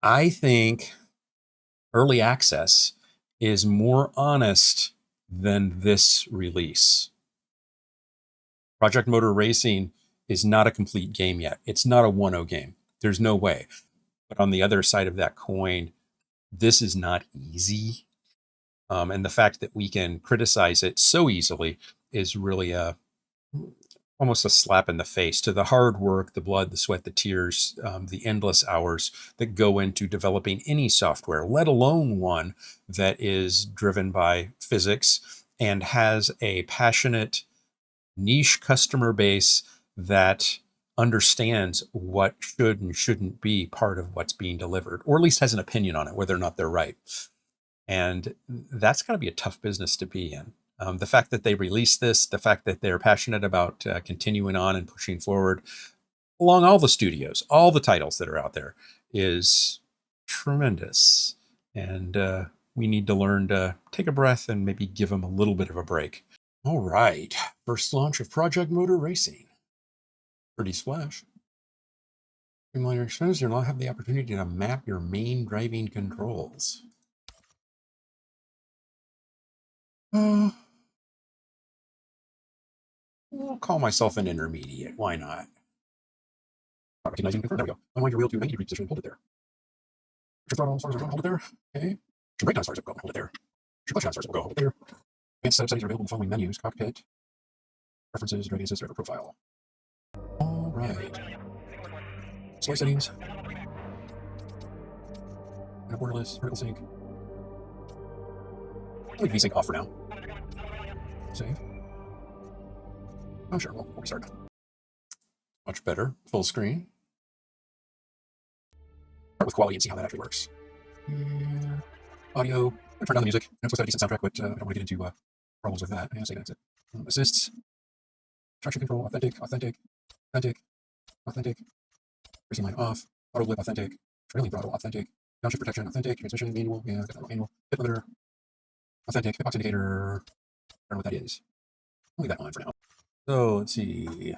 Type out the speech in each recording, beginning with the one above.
I think early access is more honest than this release. Project Motor Racing is not a complete game yet. It's not a 1.0 game. There's no way. But on the other side of that coin, this is not easy. And the fact that we can criticize it so easily is really almost a slap in the face to the hard work, the blood, the sweat, the tears, the endless hours that go into developing any software, let alone one that is driven by physics and has a passionate niche customer base that understands what should and shouldn't be part of what's being delivered, or at least has an opinion on it, whether or not they're right. And that's got to be a tough business to be in. The fact that they released this, the fact that they're passionate about continuing on and pushing forward along all the studios, all the titles that are out there, is tremendous. And we need to learn to take a breath and maybe give them a little bit of a break. All right, first launch of Project Motor Racing. Pretty splash. Streamline your experience, you'll now have the opportunity to map your main driving controls. I'll call myself an intermediate. Why not? Not recognizing confirm. There we go. Unwind your wheel to 90-degree position. Hold it there. Your throttle as far as it'll go. Hold it there. Okay. Your brake down as far as it'll go. Hold it there. Your clutch down as far as it'll go. Hold it there. Advanced setup settings are available in the following menus: cockpit, preferences, driving assist, driver profile. All right. Display settings. And borderless, vertical sync. Leave VSync off for now. Save. Oh, sure. We'll restart. Much better. Full screen. Start with quality and see how that actually works. Yeah. Audio. I'm going to turn down the music. I'm supposed to have a decent soundtrack, but I don't want to get into problems with that. Yeah, so that's it. Assists. Traction control. Authentic. Authentic. Authentic. Authentic. Racing line off. Auto blip. Authentic. Trailing throttle. Authentic. Downshift protection. Authentic. Transmission. Manual. Yeah, definitely manual. Hit limiter. Authentic. Hitbox indicator. I don't know what that is. I'll leave that on for now. So let's see.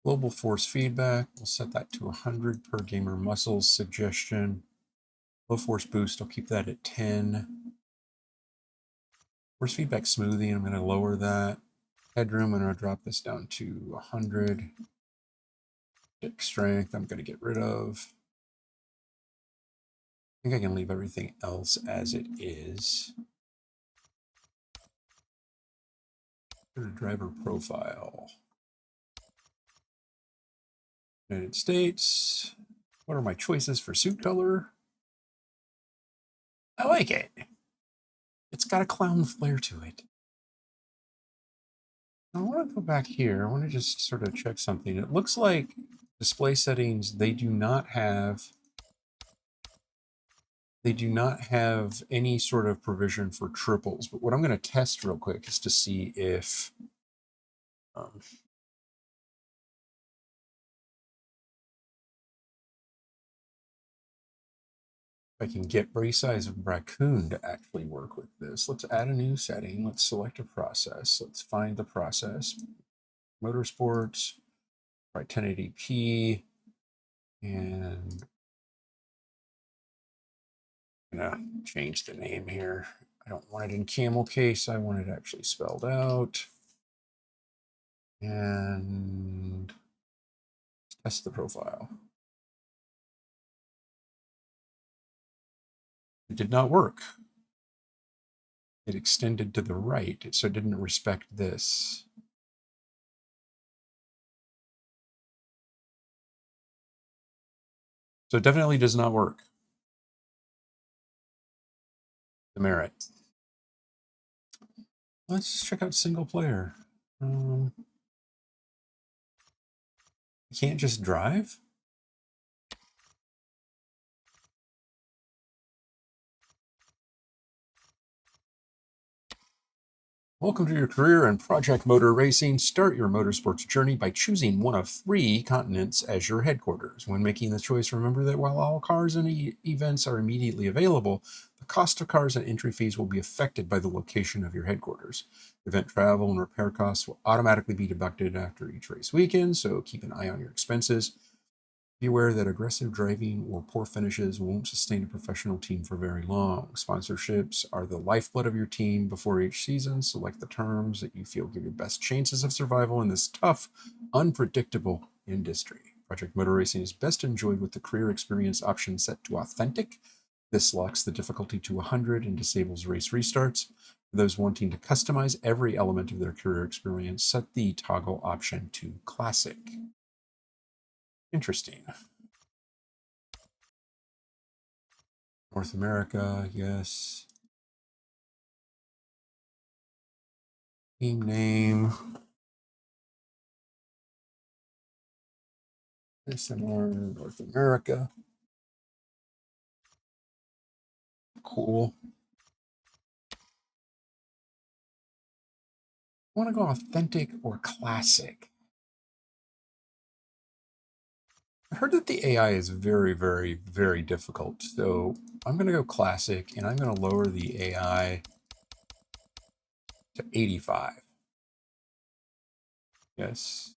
Global force feedback, we'll set that to 100 per gamer muscles suggestion. Low force boost, I'll keep that at 10. Force feedback smoothing, I'm going to lower that. Headroom, I'm going to drop this down to 100. Stick strength, I'm going to get rid of. I think I can leave everything else as it is. Go to driver profile. United States. What are my choices for suit color? I like it. It's got a clown flair to it. I want to go back here. I want to just sort of check something. It looks like display settings, they do not have any sort of provision for triples. But what I'm going to test real quick is to see if I can get brace size of raccoon to actually work with this. Let's add a new setting. Let's select a process. Let's find the process. Motorsports, right, 1080p, and I'm gonna change the name here. I don't want it in camel case. I want it actually spelled out. And test the profile. It did not work. It extended to the right, so it didn't respect this. So it definitely does not work. The merit. Let's check out single player. You can't just drive? Welcome to your career in Project Motor Racing. Start your motorsports journey by choosing one of 3 continents as your headquarters. When making the choice, remember that while all cars and events are immediately available, the cost of cars and entry fees will be affected by the location of your headquarters. Event travel and repair costs will automatically be deducted after each race weekend, so keep an eye on your expenses. Be aware that aggressive driving or poor finishes won't sustain a professional team for very long. Sponsorships are the lifeblood of your team before each season. Select the terms that you feel give you best chances of survival in this tough, unpredictable industry. Project Motor Racing is best enjoyed with the career experience option set to authentic. This locks the difficulty to 100 and disables race restarts. For those wanting to customize every element of their career experience, set the toggle option to classic. Interesting. North America, yes. Team name. SMR North America. Cool. I want to go authentic or classic. I heard that the AI is very, very, very difficult. So I'm going to go classic and I'm going to lower the AI to 85. Yes.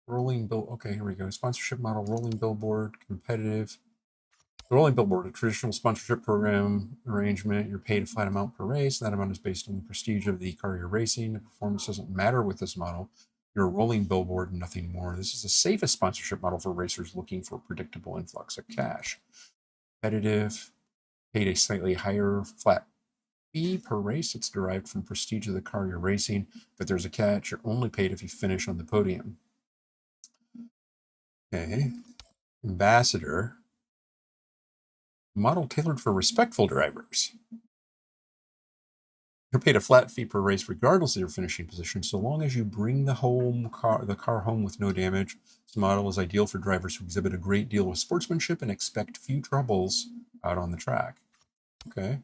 Rolling bill. Okay, here we go. Sponsorship model, rolling billboard, competitive. The rolling billboard, a traditional sponsorship program arrangement. You're paid a flat amount per race. That amount is based on the prestige of the car you're racing. The performance doesn't matter with this model. You're a rolling billboard and nothing more. This is the safest sponsorship model for racers looking for a predictable influx of cash. Competitive, paid a slightly higher flat fee per race. It's derived from prestige of the car you're racing, but there's a catch. You're only paid if you finish on the podium. Okay. Ambassador, model tailored for respectful drivers. You're paid a flat fee per race regardless of your finishing position, so long as you bring the car home with no damage. This model is ideal for drivers who exhibit a great deal of sportsmanship and expect few troubles out on the track. Okay.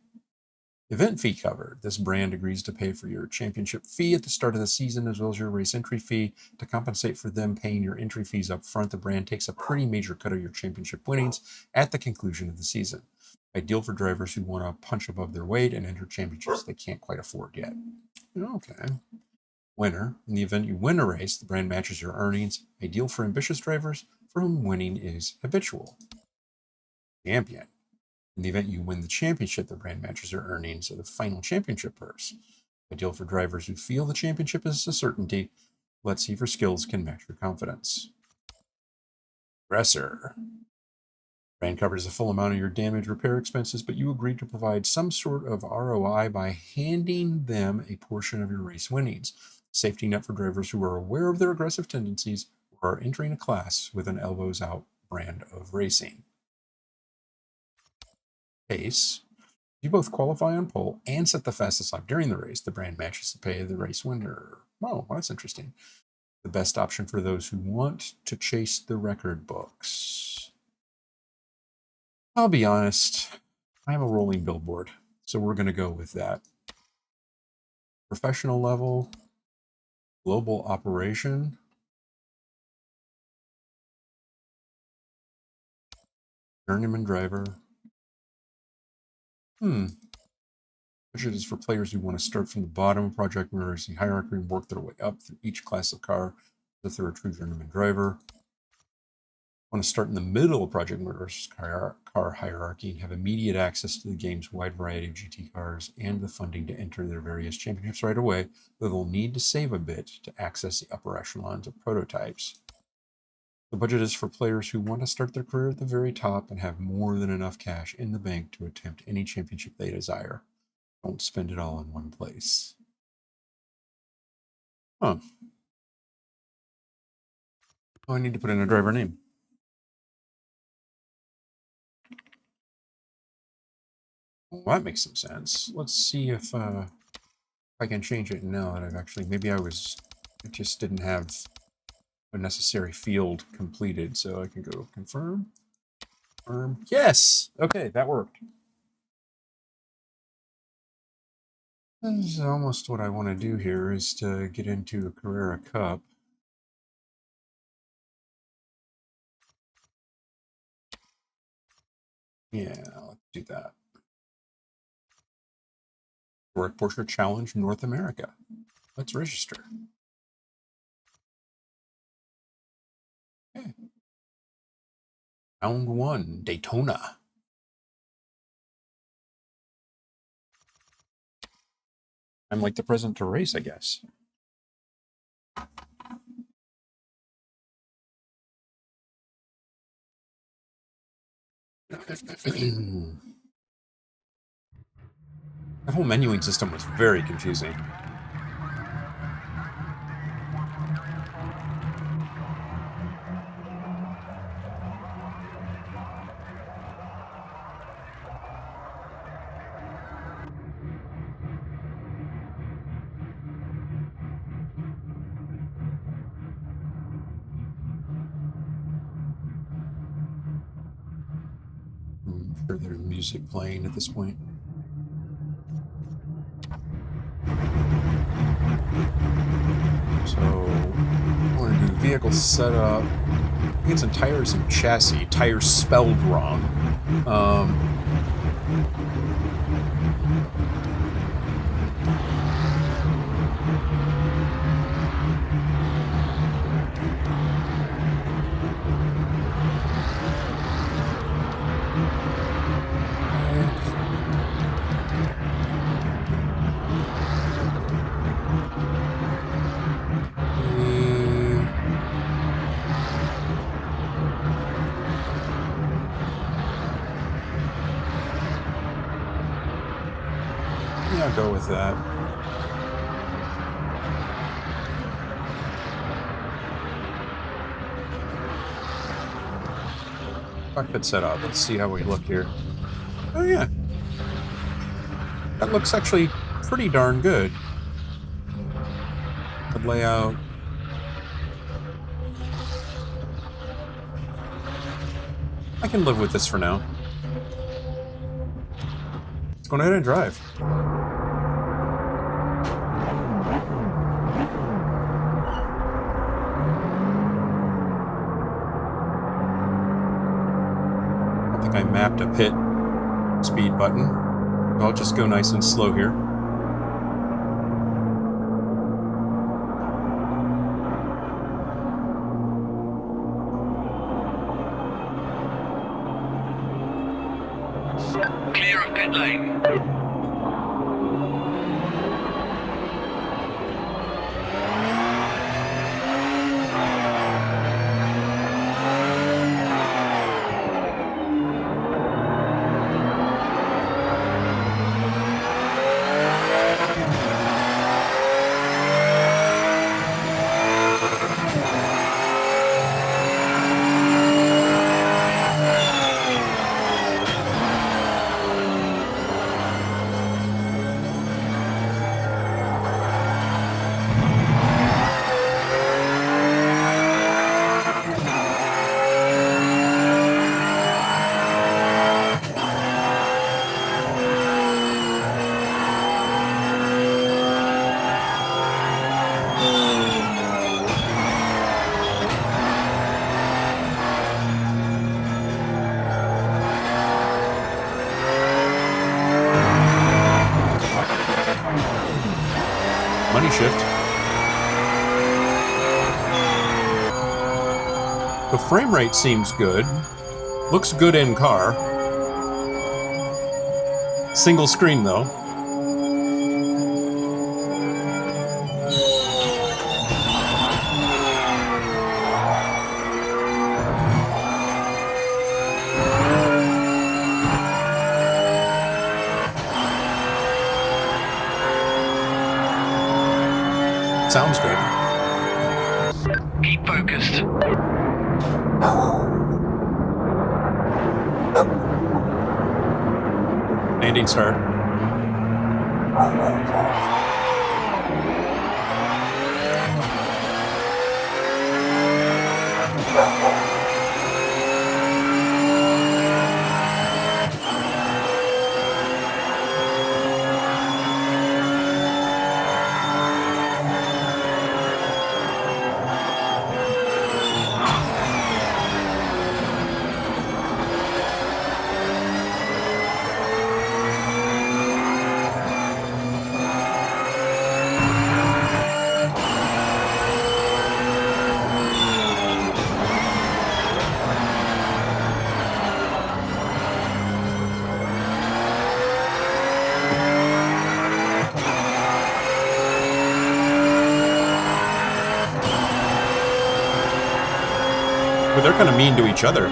Event fee covered. This brand agrees to pay for your championship fee at the start of the season, as well as your race entry fee. To compensate for them paying your entry fees up front, the brand takes a pretty major cut of your championship winnings at the conclusion of the season. Ideal for drivers who want to punch above their weight and enter championships they can't quite afford yet. Okay. Winner. In the event you win a race, the brand matches your earnings. Ideal for ambitious drivers for whom winning is habitual. Champion. In the event you win the championship, the brand matches your earnings of the final championship purse. Ideal for drivers who feel the championship is a certainty. Let's see if your skills can match your confidence. Aggressor. Brand covers the full amount of your damage repair expenses, but you agreed to provide some sort of ROI by handing them a portion of your race winnings. Safety net for drivers who are aware of their aggressive tendencies or are entering a class with an elbows out brand of racing. Pace. You both qualify on pole and set the fastest lap during the race. The brand matches the pay of the race winner. Oh, that's interesting. The best option for those who want to chase the record books. I'll be honest, I'm a rolling billboard, so we're going to go with that. Professional level, global operation. Journeyman driver. Budget is for players who want to start from the bottom of Project Motor Racing hierarchy and work their way up through each class of car if they're a true journeyman driver. Want to start in the middle of Project Motor Racing's car hierarchy and have immediate access to the game's wide variety of GT cars and the funding to enter their various championships right away, though they'll need to save a bit to access the upper echelons of prototypes. The budget is for players who want to start their career at the very top and have more than enough cash in the bank to attempt any championship they desire. Don't spend it all in one place. Huh. Oh, I need to put in a driver name. Well, that makes some sense. Let's see if I can change it now that I've actually, maybe I just didn't have a necessary field completed, so I can go confirm. Yes! Okay, that worked. This is almost what I want to do here, is to get into a Carrera Cup. Yeah, let's do that. Work Porsche Challenge North America. Let's register. Okay. Round 1, Daytona. I'm like the present to race, I guess. The whole menuing system was very confusing. I'm sure there's music playing at this point. So, I want to do vehicle setup. I think it's in tires and chassis. Tires spelled wrong. Yeah, I'll go with that. Cockpit setup. Let's see how we look here. Oh yeah. That looks actually pretty darn good. The layout. I can live with this for now. Let's go ahead and drive. I think I mapped a pit speed button. I'll just go nice and slow here. Clear of pit lane. Money shift. The frame rate seems good. Looks good in car. Single screen though. Sounds good. Keep focused. Landing start. Well, they're kind of mean to each other.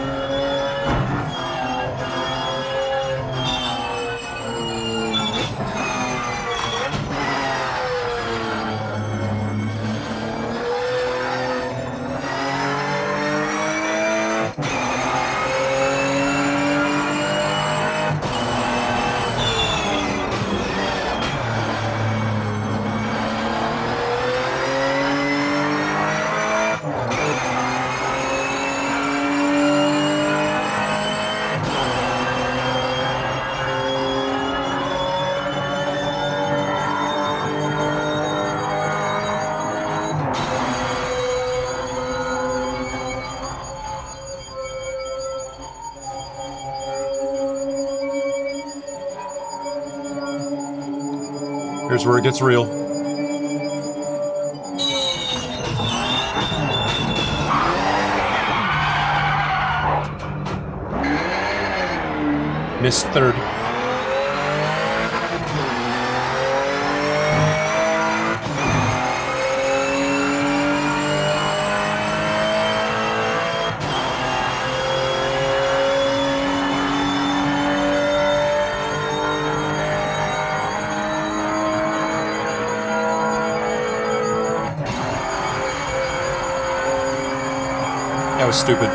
Here's where it gets real. Missed third. That was stupid.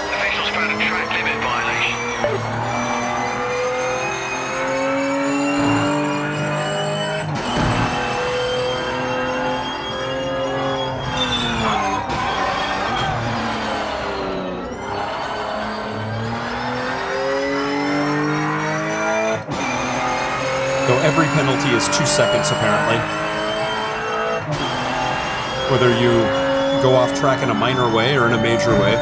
Officials found a track limit violation. So every penalty is 2 seconds, apparently. Whether you go off track in a minor way or in a major way.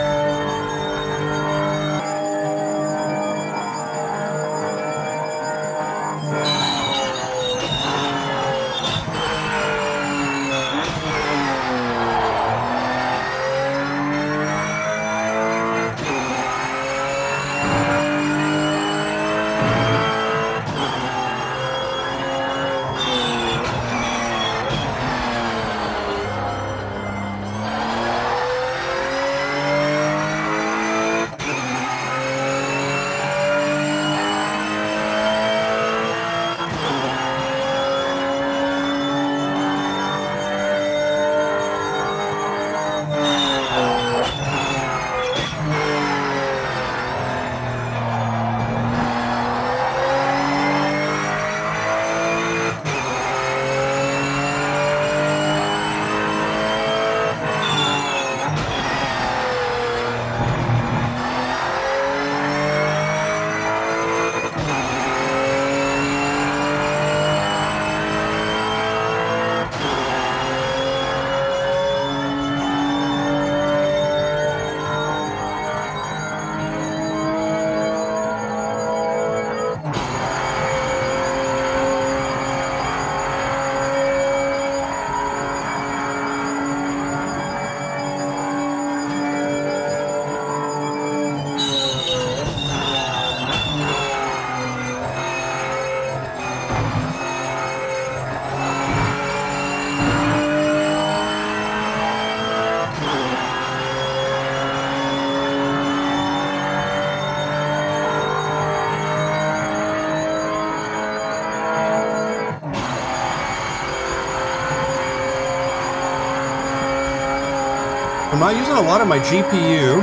I'm not using a lot of my GPU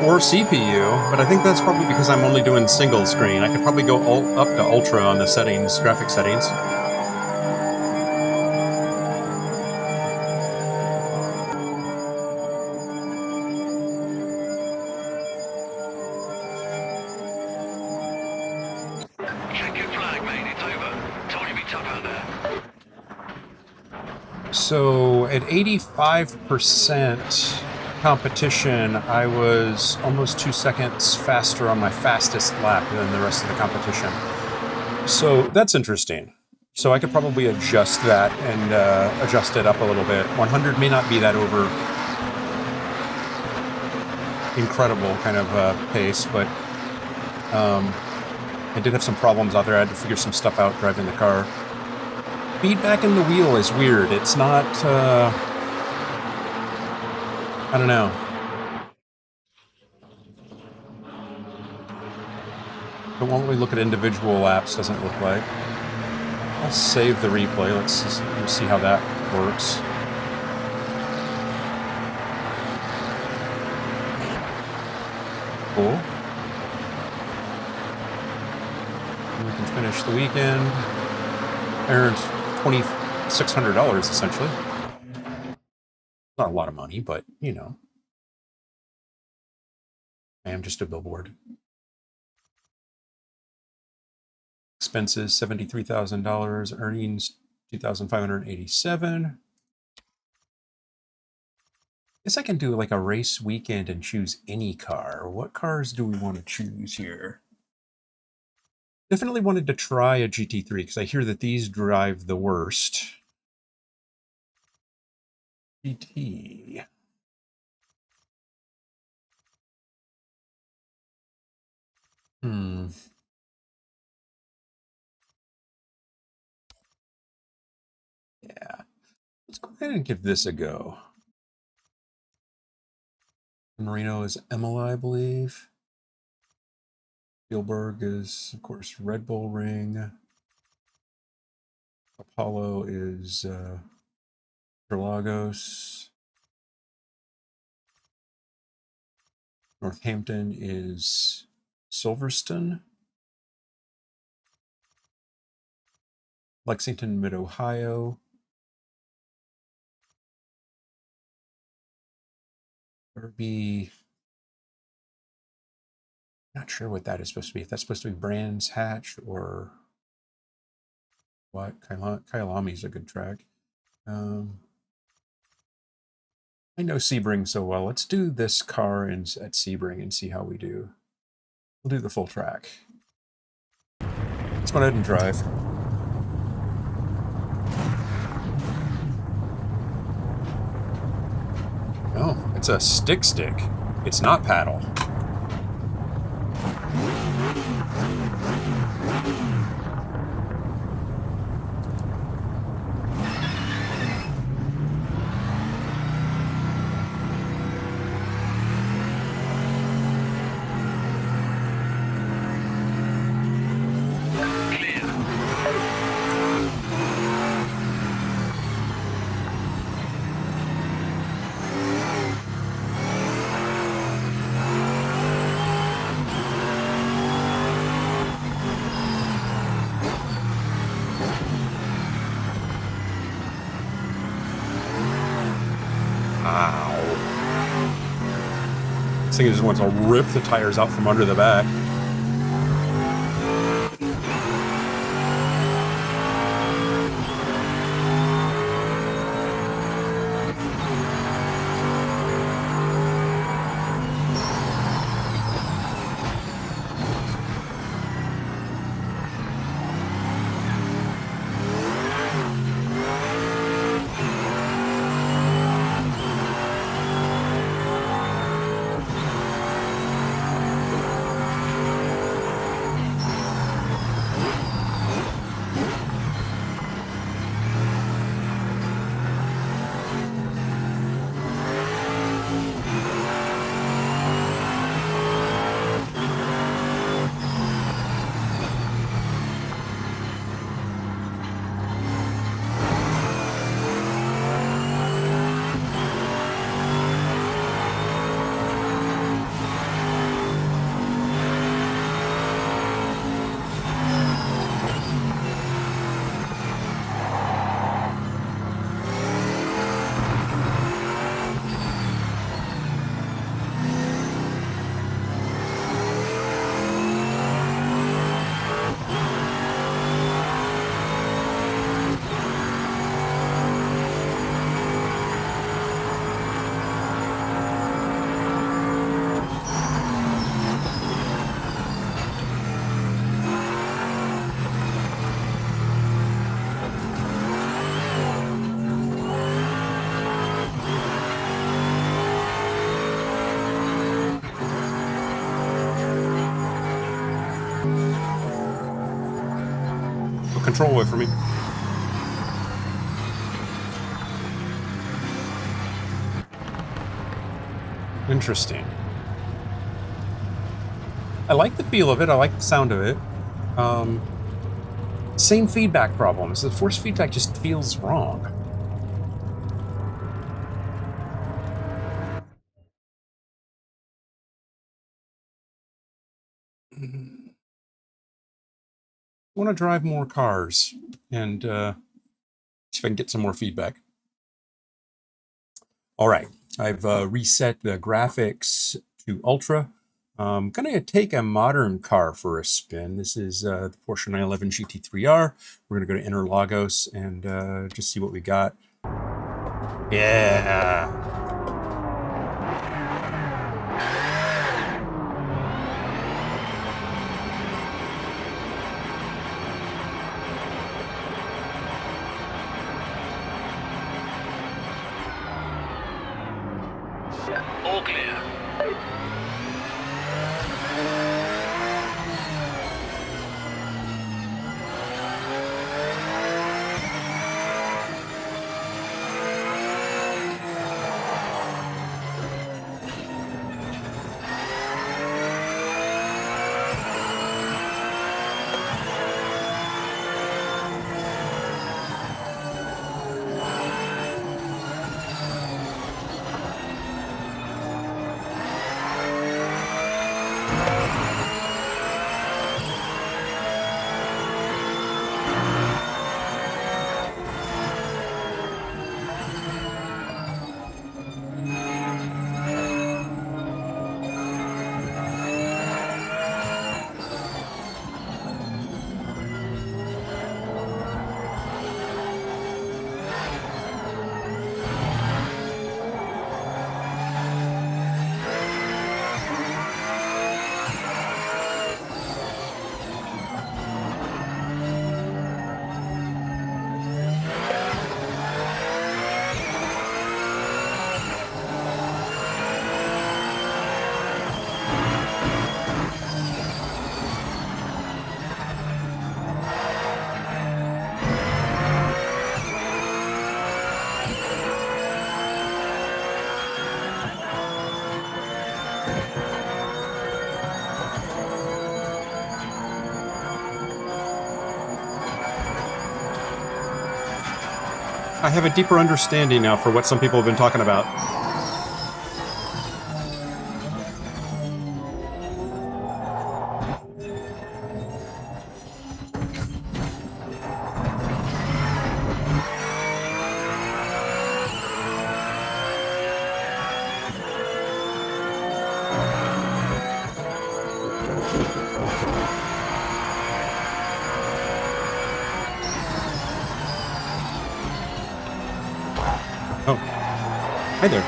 or CPU, but I think that's probably because I'm only doing single screen. I could probably go up to ultra on the settings, graphic settings. Check your flag, mate. It's over. Told you be tough out there. So at 85% competition, I was almost 2 seconds faster on my fastest lap than the rest of the competition. So that's interesting. So I could probably adjust that and adjust it up a little bit. 100 may not be that over incredible kind of pace, but I did have some problems out there. I had to figure some stuff out driving the car. Feedback in the wheel is weird. It's not, I don't know. But when we look at individual laps, doesn't look like. I'll save the replay. Let's see how that works. Cool. And we can finish the weekend. Earned $2,600 essentially. Not a lot of money, but you know, I am just a billboard. Expenses $73,000. Earnings $2,587. Guess I can do like a race weekend and choose any car. What cars do we want to choose here? Definitely wanted to try a GT3 because I hear that these drive the worst. GT. Yeah. Let's go ahead and give this a go. Marino is Imola, I believe. Spielberg is, of course, Red Bull Ring. Paulo is Interlagos. Northampton is Silverstone. Lexington, Mid-Ohio. Derby. Not sure what that is supposed to be. If that's supposed to be Brands Hatch or what. Kyalami is a good track. I know Sebring so well. Let's do this car at Sebring and see how we do. We'll do the full track. Let's go ahead and drive. Oh, it's a stick. It's not paddle. This thing just wants to rip the tires out from under the back. control away from me. Interesting. I like the feel of it. I like the sound of it. Same feedback problems. The force feedback just feels wrong. I want to drive more cars and see if I can get some more feedback. All right, I've reset the graphics to ultra. I'm going to take a modern car for a spin. This is the Porsche 911 GT3R. We're going to go to Interlagos and just see what we got. Yeah. All clear. I have a deeper understanding now for what some people have been talking about. Oh, hi there.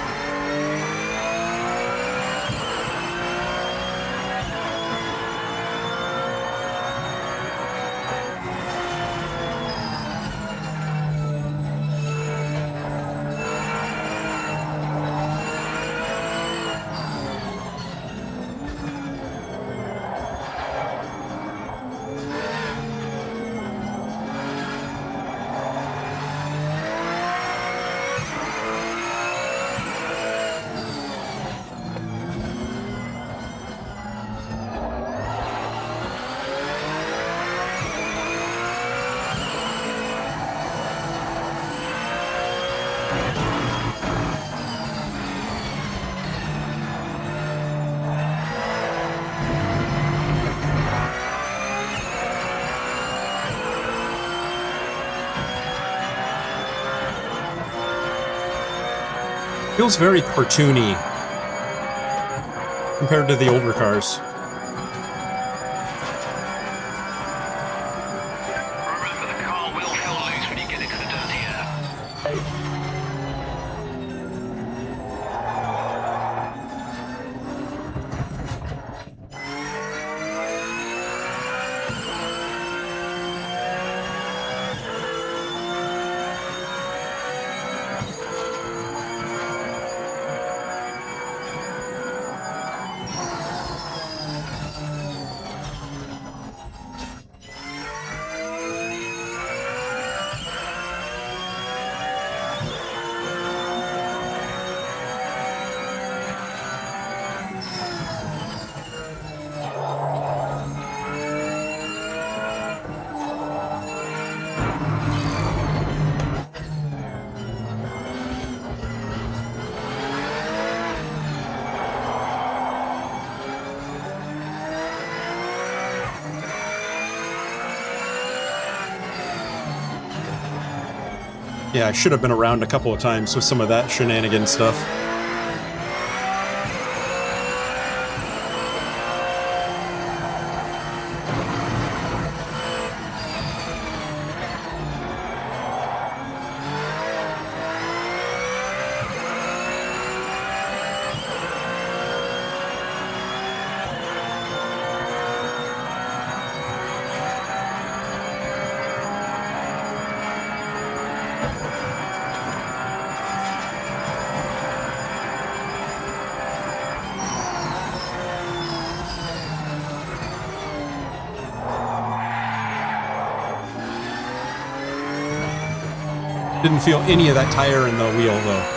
Feels very cartoony compared to the older cars. Remember, the car will feel loose when you get into the dirty air. Yeah, I should have been around a couple of times with some of that shenanigan stuff. Didn't feel any of that tire in the wheel, though.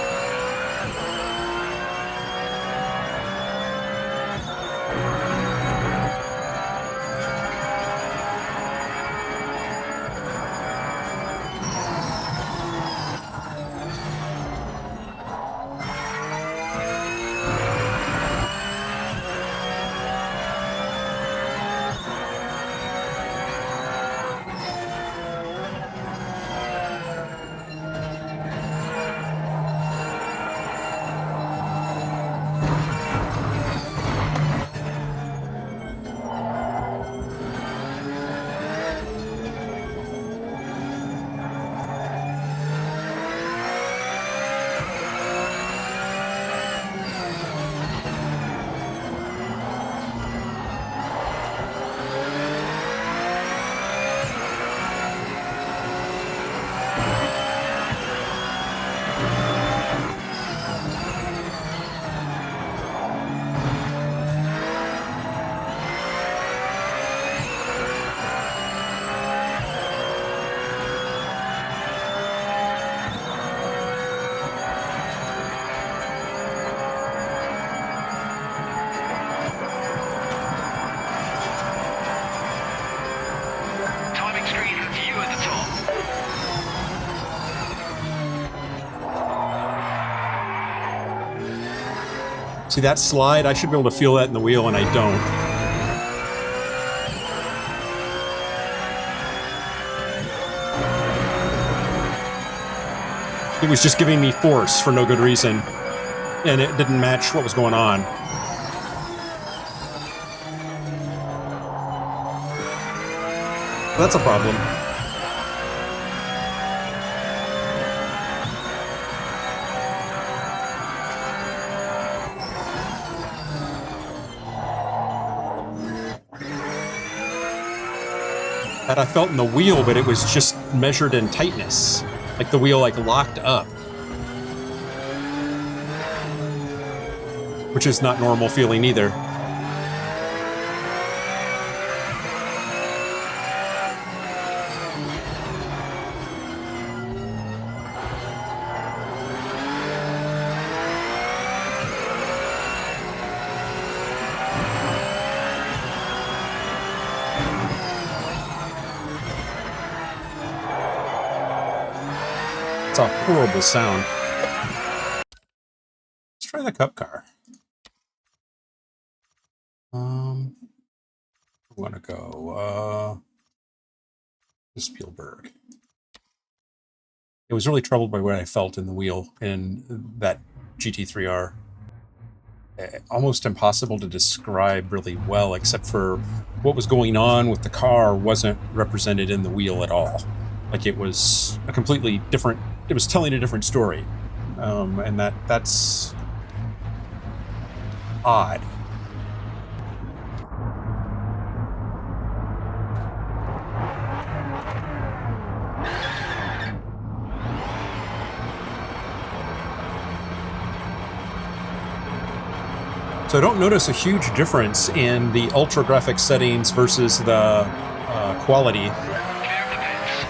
Timing screen has you at the top. See that slide? I should be able to feel that in the wheel, and I don't. It was just giving me force for no good reason, and it didn't match what was going on. That's a problem. That I felt in the wheel, but it was just measured in tightness. Like the wheel like locked up. Which is not normal feeling either. It's a horrible sound. Let's try the cup car. I want to go to Spielberg. I was really troubled by what I felt in the wheel in that GT3R. Almost impossible to describe really well, except for what was going on with the car wasn't represented in the wheel at all. Like it was a completely different, it was telling a different story. And that's odd. So I don't notice a huge difference in the ultra graphics settings versus the quality. Clear of the pits.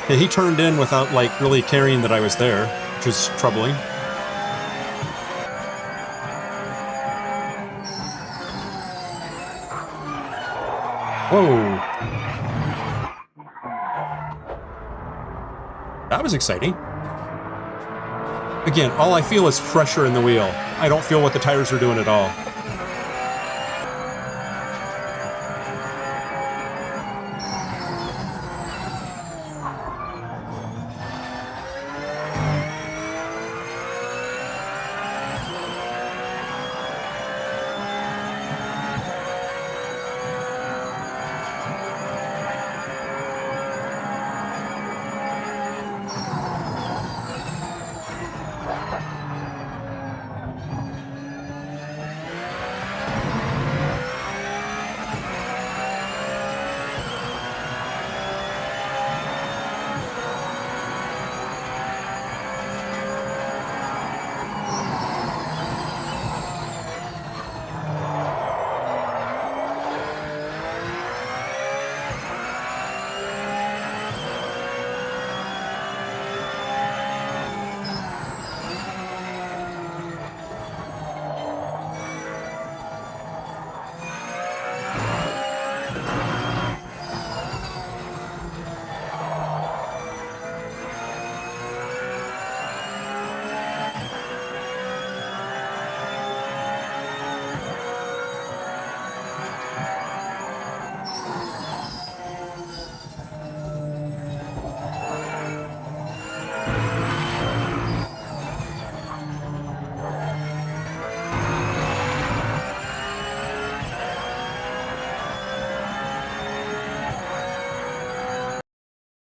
Yeah, he turned in without like really caring that I was there, which is troubling. Whoa. That was exciting. Again, all I feel is pressure in the wheel. I don't feel what the tires are doing at all.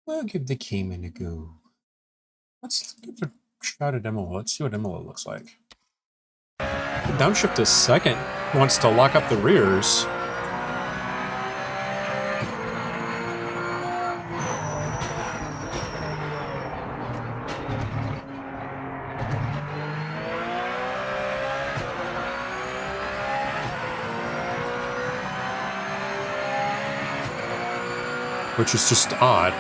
We'll give the Cayman a go. Let's give a shot at Imola. Let's see what Imola looks like. Downshift to second. Wants to lock up the rears. Which is just odd.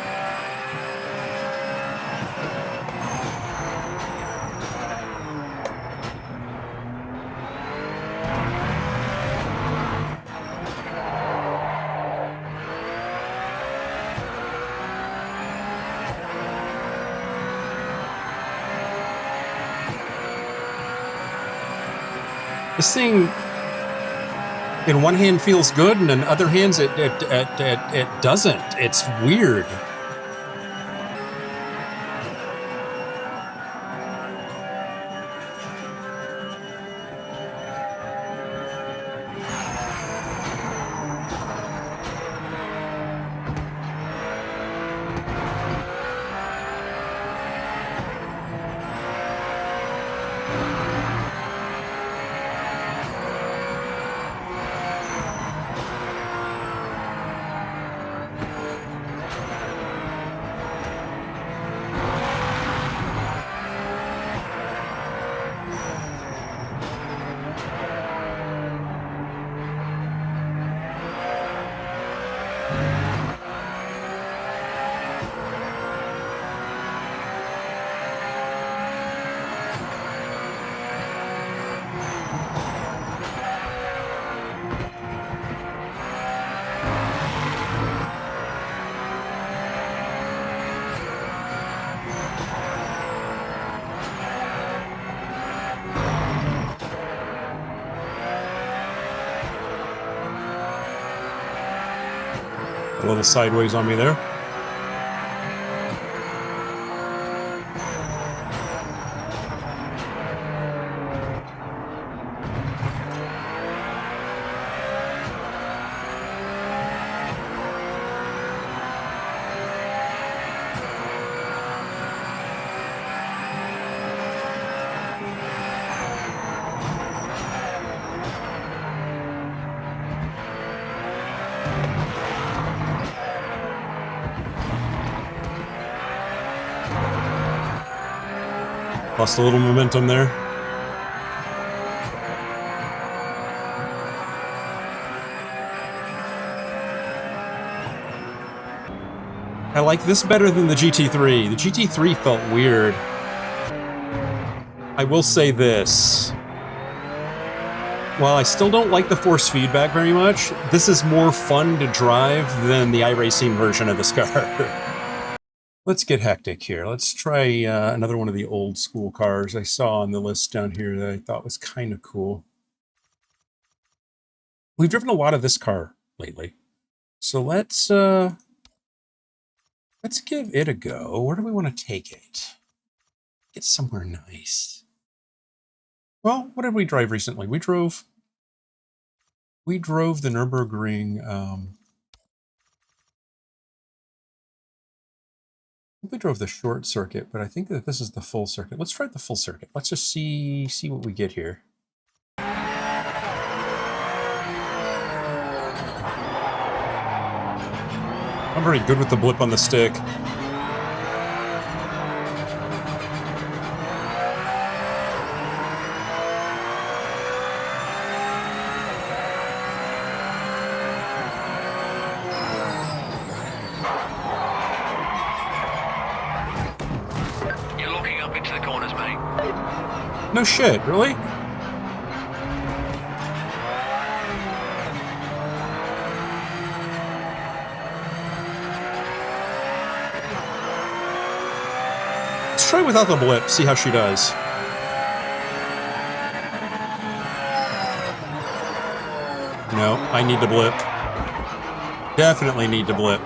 This thing, in one hand, feels good, and in other hands, it doesn't. It's weird. A little sideways on me there. Lost a little momentum there. I like this better than the GT3. The GT3 felt weird. I will say this. While I still don't like the force feedback very much, this is more fun to drive than the iRacing version of this car. Let's get hectic here. Let's try another one of the old school cars I saw on the list down here that I thought was kind of cool. We've driven a lot of this car lately. So let's give it a go. Where do we want to take it? Get somewhere nice. Well, what did we drive recently? We drove the Nurburgring. We drove the short circuit, but I think that this is the full circuit. Let's try the full circuit. Let's just see what we get here. I'm very good with the blip on the stick. You're locking up into the corners, mate. No shit, really? Let's try without the blip, see how she does. No, I need to blip. Definitely need to blip.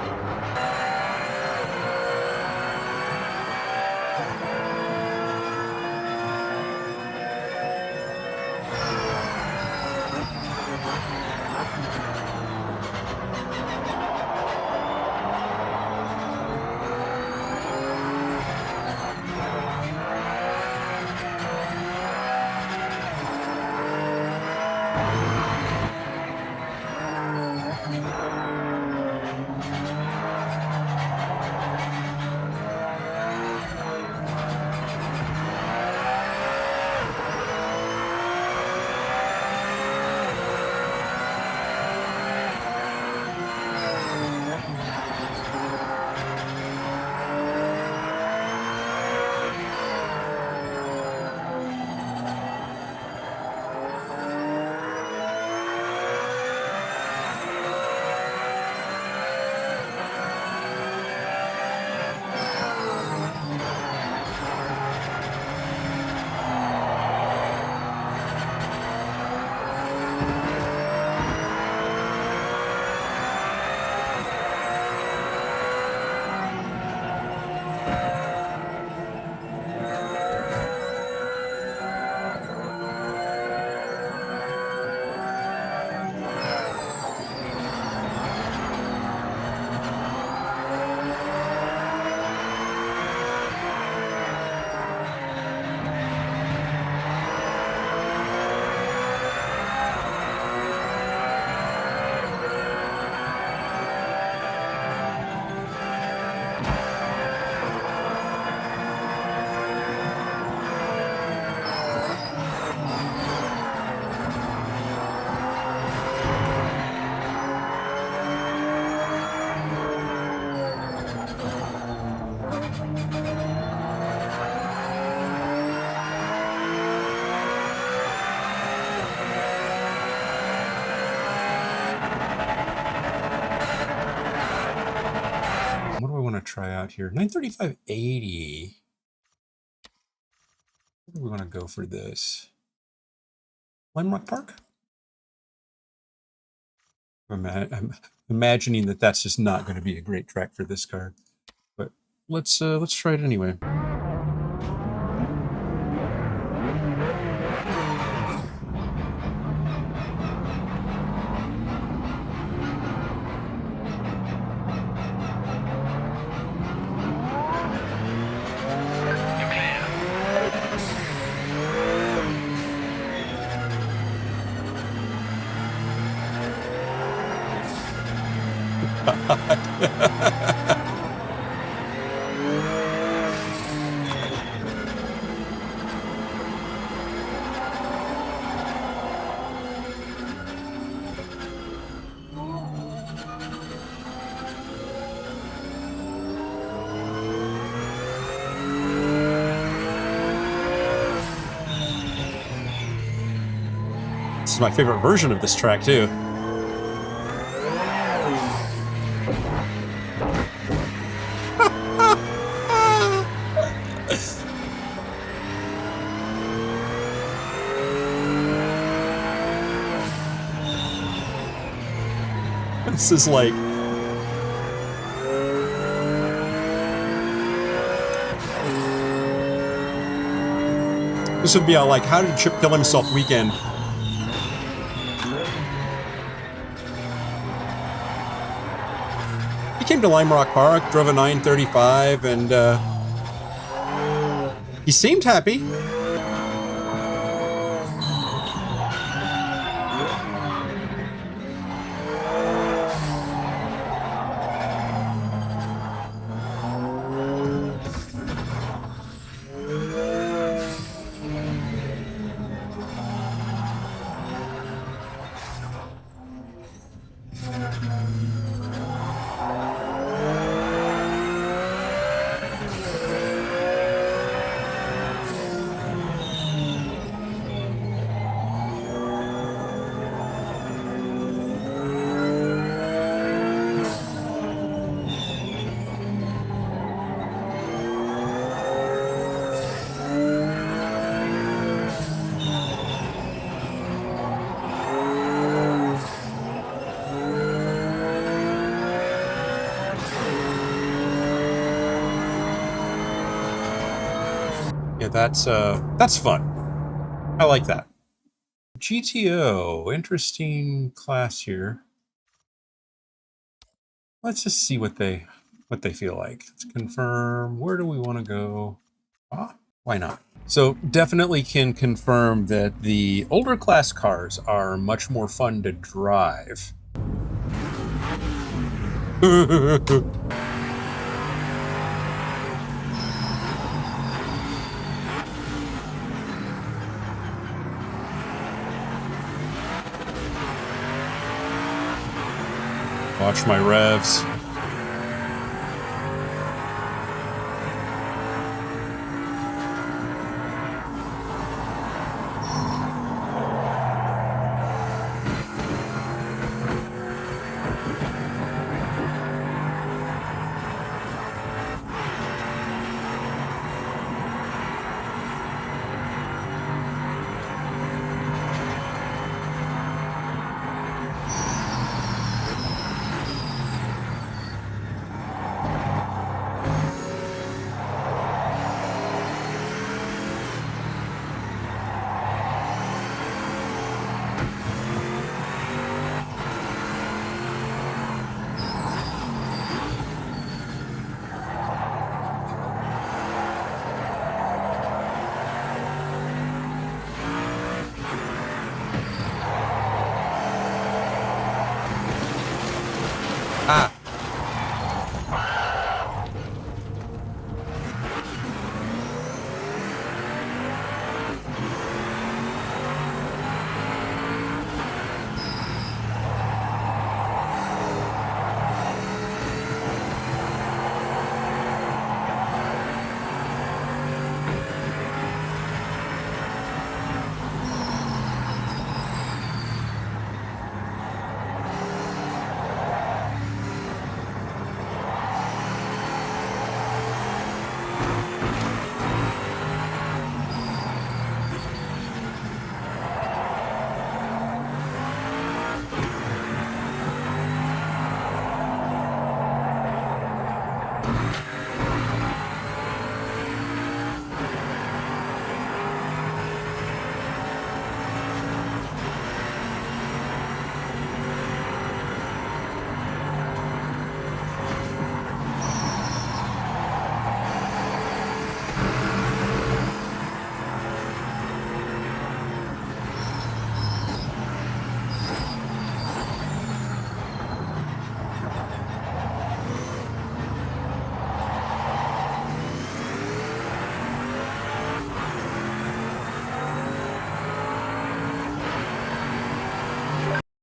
What do I want to try out here? 935/80. Where do we want to go for this? Lime Rock Park? I'm imagining that that's just not going to be a great track for this car, but let's try it anyway. This is my favorite version of this track, too. This is like... This would be a, like, how did Chip kill himself weekend. He came to Lime Rock Park, drove a 935, and he seemed happy. Yeah, that's fun. I like that. GTO, interesting class here. Let's just see what they feel like. Let's confirm. Where do we want to go? Ah, why not? So definitely can confirm that the older class cars are much more fun to drive. Watch my revs. Ah.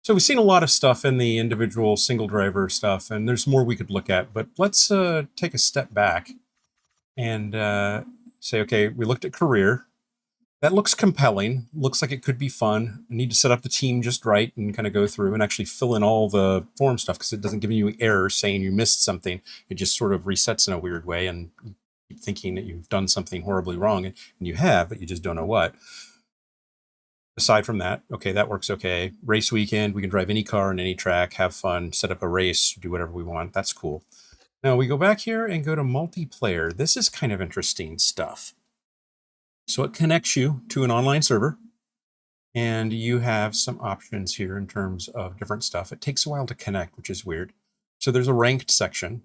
So we've seen a lot of stuff in the individual single driver stuff, and there's more we could look at, but let's take a step back and say, okay, we looked at career. That looks compelling. Looks like it could be fun. I need to set up the team just right and kind of go through and actually fill in all the form stuff because it doesn't give you errors saying you missed something. It just sort of resets in a weird way and you keep thinking that you've done something horribly wrong, and you have, but you just don't know what. Aside from that, okay, that works okay. Race weekend, we can drive any car on any track, have fun, set up a race, do whatever we want. That's cool. Now we go back here and go to multiplayer. This is kind of interesting stuff. So it connects you to an online server, and you have some options here in terms of different stuff. It takes a while to connect, which is weird. So there's a ranked section.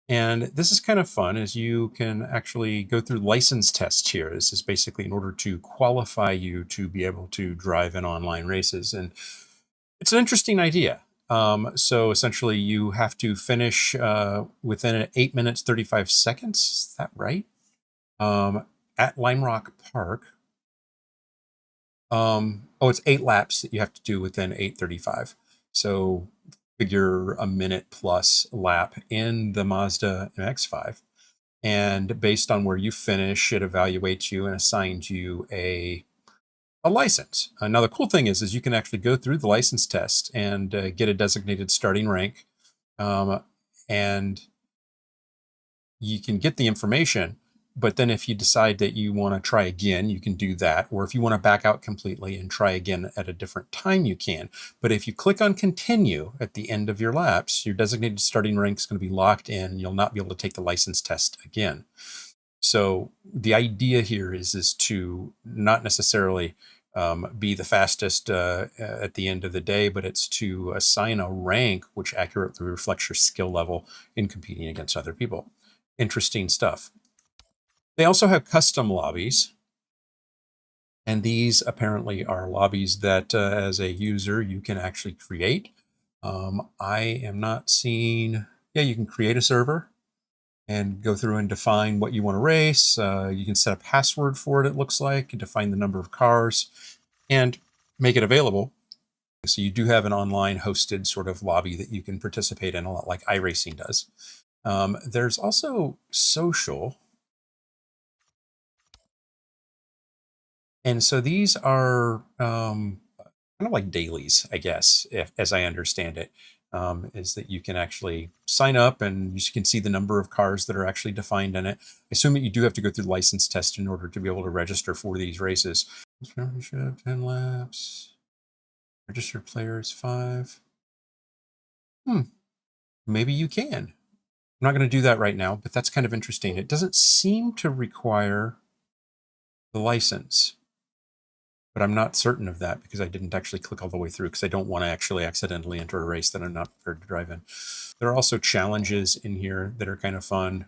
And this is kind of fun, as you can actually go through license tests here. This is basically in order to qualify you to be able to drive in online races. And it's an interesting idea. So essentially you have to finish within 8 minutes, 35 seconds. Is that right? At Lime Rock Park. It's 8 laps that you have to do within 8:35. So figure a minute plus lap in the Mazda MX-5. And based on where you finish, it evaluates you and assigns you a license. Now, the cool thing is you can actually go through the license test and get a designated starting rank. And you can get the information, but then if you decide that you want to try again, you can do that. Or if you want to back out completely and try again at a different time, you can. But if you click on continue at the end of your laps, your designated starting rank is going to be locked in. You'll not be able to take the license test again. So the idea here is to not necessarily be the fastest at the end of the day, but it's to assign a rank which accurately reflects your skill level in competing against other people. Interesting stuff. They also have custom lobbies, and these apparently are lobbies that as a user you can actually create. I am not seeing, yeah, you can create a server and go through and define what you want to race. You can set a password for it, it looks like, and define the number of cars and make it available. So you do have an online hosted sort of lobby that you can participate in, a lot like iRacing does. There's also social. And so these are kind of like dailies, I guess, as I understand it, is that you can actually sign up and you can see the number of cars that are actually defined in it. I assume that you do have to go through the license test in order to be able to register for these races. Championship, 10 laps. Registered players, 5. Maybe you can. I'm not going to do that right now, but that's kind of interesting. It doesn't seem to require the license, but I'm not certain of that because I didn't actually click all the way through because I don't want to actually accidentally enter a race that I'm not prepared to drive in. There are also challenges in here that are kind of fun.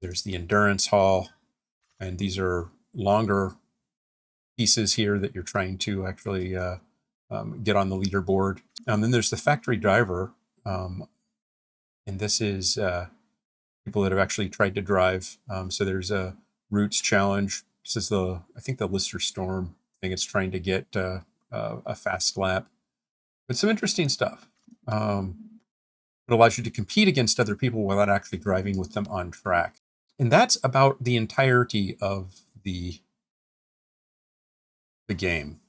There's the endurance hall, and these are longer pieces here that you're trying to actually get on the leaderboard. Then there's the factory driver, and this is people that have actually tried to drive. So there's a Roots challenge. This is I think the Lister Storm thing. It's trying to get a fast lap. But some interesting stuff. It allows you to compete against other people without actually driving with them on track. And that's about the entirety of the game.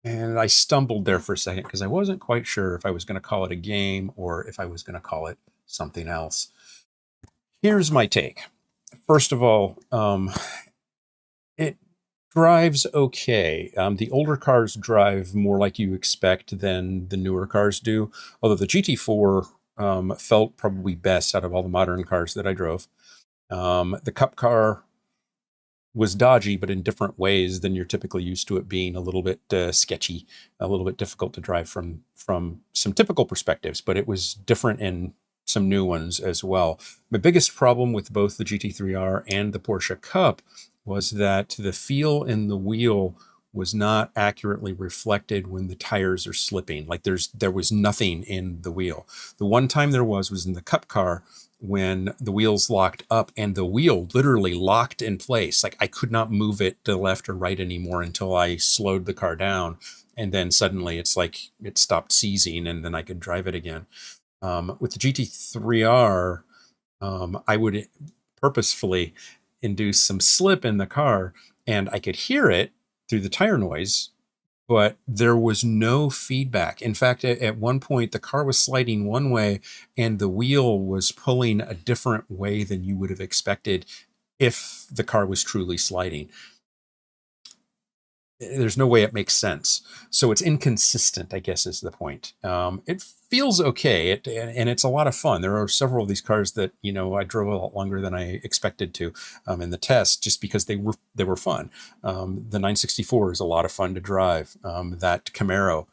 And I stumbled there for a second because I wasn't quite sure if I was going to call it a game or if I was going to call it something else. Here's my take. First of all, it drives okay. The older cars drive more like you expect than the newer cars do, although the GT4 felt probably best out of all the modern cars that I drove. The Cup car was dodgy, but in different ways than you're typically used to it being. A little bit sketchy, a little bit difficult to drive from some typical perspectives, but it was different in some new ones as well. My biggest problem with both the GT3R and the Porsche Cup was that the feel in the wheel was not accurately reflected when the tires are slipping. Like there was nothing in the wheel. The one time there was in the Cup car when the wheels locked up and the wheel literally locked in place. Like I could not move it to left or right anymore until I slowed the car down. And then suddenly it's like it stopped seizing and then I could drive it again. With the GT3R, I would purposefully, induce some slip in the car, and I could hear it through the tire noise, but there was no feedback. In fact, at one point, the car was sliding one way and the wheel was pulling a different way than you would have expected if the car was truly sliding. There's no way it makes sense. So it's inconsistent, I guess, is the point. It feels okay, and it's a lot of fun. There are several of these cars that I drove a lot longer than I expected to in the test, just because they were fun. The 964 is a lot of fun to drive. That Camaro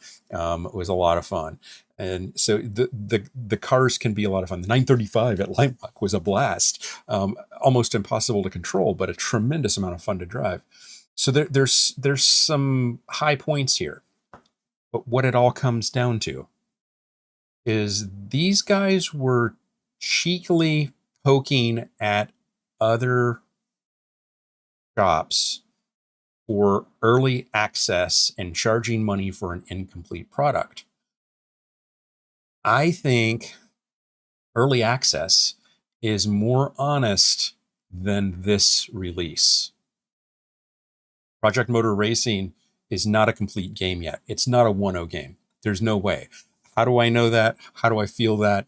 was a lot of fun. And so the cars can be a lot of fun. The 935 at Limebach was a blast, almost impossible to control, but a tremendous amount of fun to drive. So there's some high points here, but what it all comes down to is these guys were cheekily poking at other shops for early access and charging money for an incomplete product. I think early access is more honest than this release. Project Motor Racing is not a complete game yet. It's not a 1.0 game. There's no way. How do I know that? How do I feel that?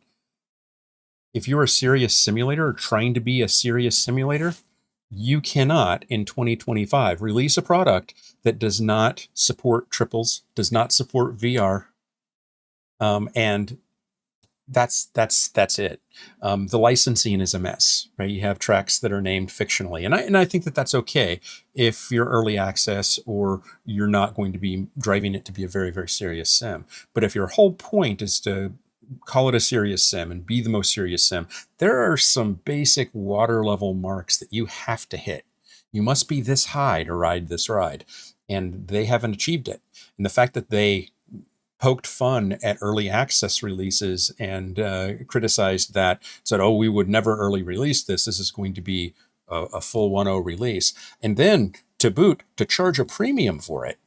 If you're a serious simulator or trying to be a serious simulator, you cannot in 2025 release a product that does not support triples, does not support VR, and that's it. The licensing is a mess, right? You have tracks that are named fictionally, and I think that that's okay if you're early access or you're not going to be driving it to be a very, very serious sim. But if your whole point is to call it a serious sim and be the most serious sim, there are some basic water level marks that you have to hit. You must be this high to ride this ride, and they haven't achieved it. And the fact that they poked fun at early access releases and criticized that, said, oh, we would never early release this. This is going to be a full 1.0 release. And then to boot, to charge a premium for it.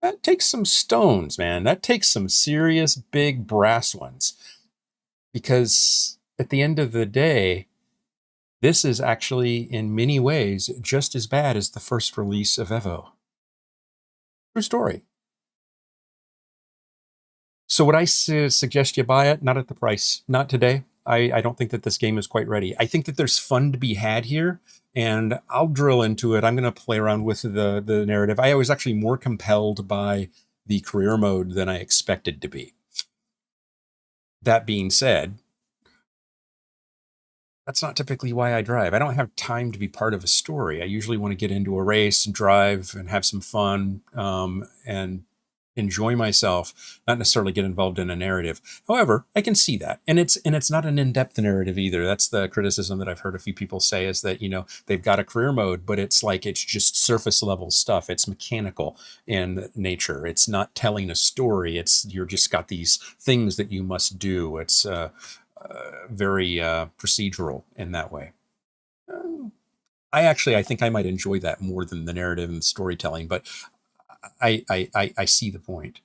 That takes some stones, man. That takes some serious big brass ones. Because at the end of the day, this is actually in many ways just as bad as the first release of Evo. True story. So would I suggest you buy it? Not at the price. Not today. I don't think that this game is quite ready. I think that there's fun to be had here, and I'll drill into it. I'm going to play around with the narrative. I was actually more compelled by the career mode than I expected to be. That being said, that's not typically why I drive. I don't have time to be part of a story. I usually want to get into a race and drive and have some fun and enjoy myself, not necessarily get involved in a narrative. However, I can see that. And it's not an in-depth narrative either. That's the criticism that I've heard a few people say, is that, they've got a career mode, but it's like it's just surface level stuff. It's mechanical in nature. It's not telling a story. You're just got these things that you must do. It's very procedural in that way. I think I might enjoy that more than the narrative and storytelling, but I see the point.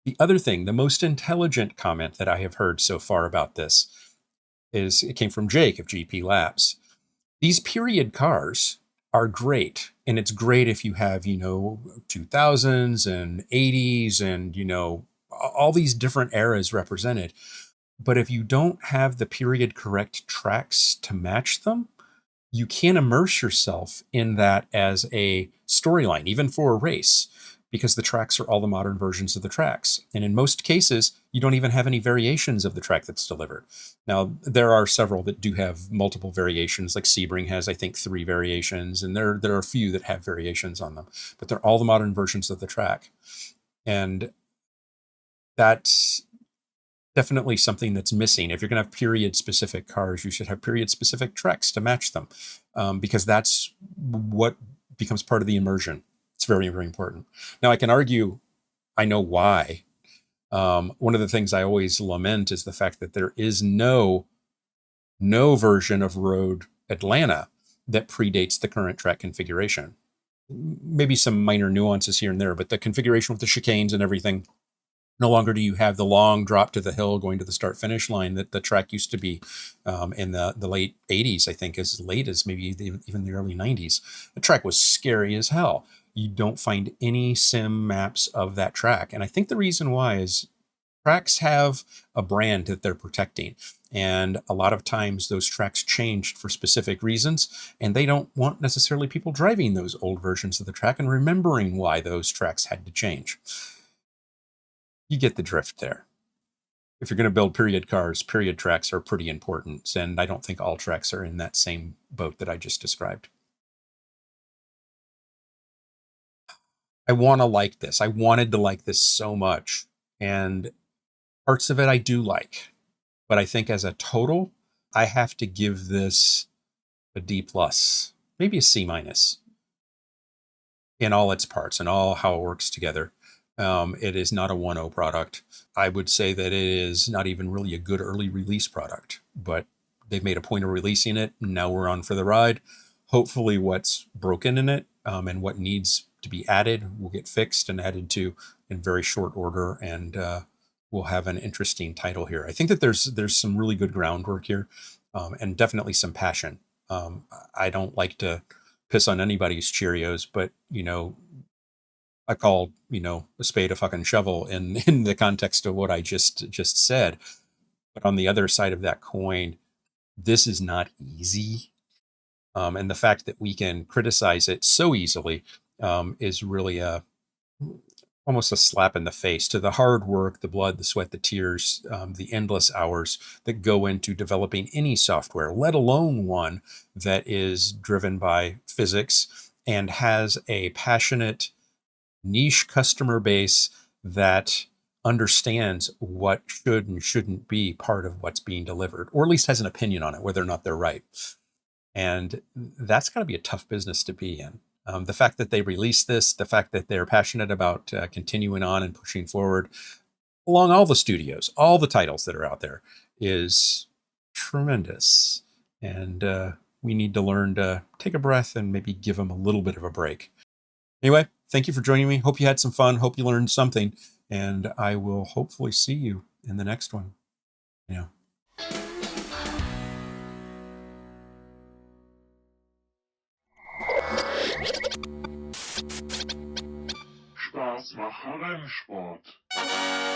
The other thing, the most intelligent comment that I have heard so far about this it came from Jake of GP Labs. These period cars are great, and it's great if you have 2000s and 80s and all these different eras represented. But if you don't have the period correct tracks to match them, you can't immerse yourself in that as a storyline, even for a race, because the tracks are all the modern versions of the tracks. And in most cases, you don't even have any variations of the track that's delivered. Now, there are several that do have multiple variations, like Sebring has, I think, 3 variations, and there are a few that have variations on them, but they're all the modern versions of the track. And that's definitely something that's missing. If you're going to have period-specific cars, you should have period-specific tracks to match them, because that's what becomes part of the immersion. It's very, very important. Now, I can argue, I know why. One of the things I always lament is the fact that there is no version of Road Atlanta that predates the current track configuration. Maybe some minor nuances here and there, but the configuration with the chicanes and everything No longer do you have the long drop to the hill going to the start finish line that the track used to be in the late 80s, I think, as late as maybe even the early 90s. The track was scary as hell. You don't find any sim maps of that track. And I think the reason why is tracks have a brand that they're protecting. And a lot of times those tracks changed for specific reasons, and they don't want necessarily people driving those old versions of the track and remembering why those tracks had to change. You get the drift there. If you're going to build period cars, period tracks are pretty important. And I don't think all tracks are in that same boat that I just described. I want to like this. I wanted to like this so much. And parts of it I do like. But I think as a total, I have to give this a D plus, maybe a C minus in all its parts and all how it works together. It is not a 1.0 product. I would say that it is not even really a good early release product, but they've made a point of releasing it. Now we're on for the ride. Hopefully what's broken in it and what needs to be added will get fixed and added to in very short order, and we'll have an interesting title here. I think that there's some really good groundwork here, and definitely some passion. I don't like to piss on anybody's Cheerios, but I call, a spade a fucking shovel in the context of what I just said. But on the other side of that coin, this is not easy. And the fact that we can criticize it so easily is really almost a slap in the face to the hard work, the blood, the sweat, the tears, the endless hours that go into developing any software, let alone one that is driven by physics and has a passionate niche customer base that understands what should and shouldn't be part of what's being delivered, or at least has an opinion on it, whether or not they're right. And that's got to be a tough business to be in. The fact that they released this, the fact that they're passionate about continuing on and pushing forward along all the studios, all the titles that are out there, is tremendous. And we need to learn to take a breath and maybe give them a little bit of a break. Anyway, thank you for joining me. Hope you had some fun. Hope you learned something. And I will hopefully see you in the next one. Yeah. Spaß machen Rennsport.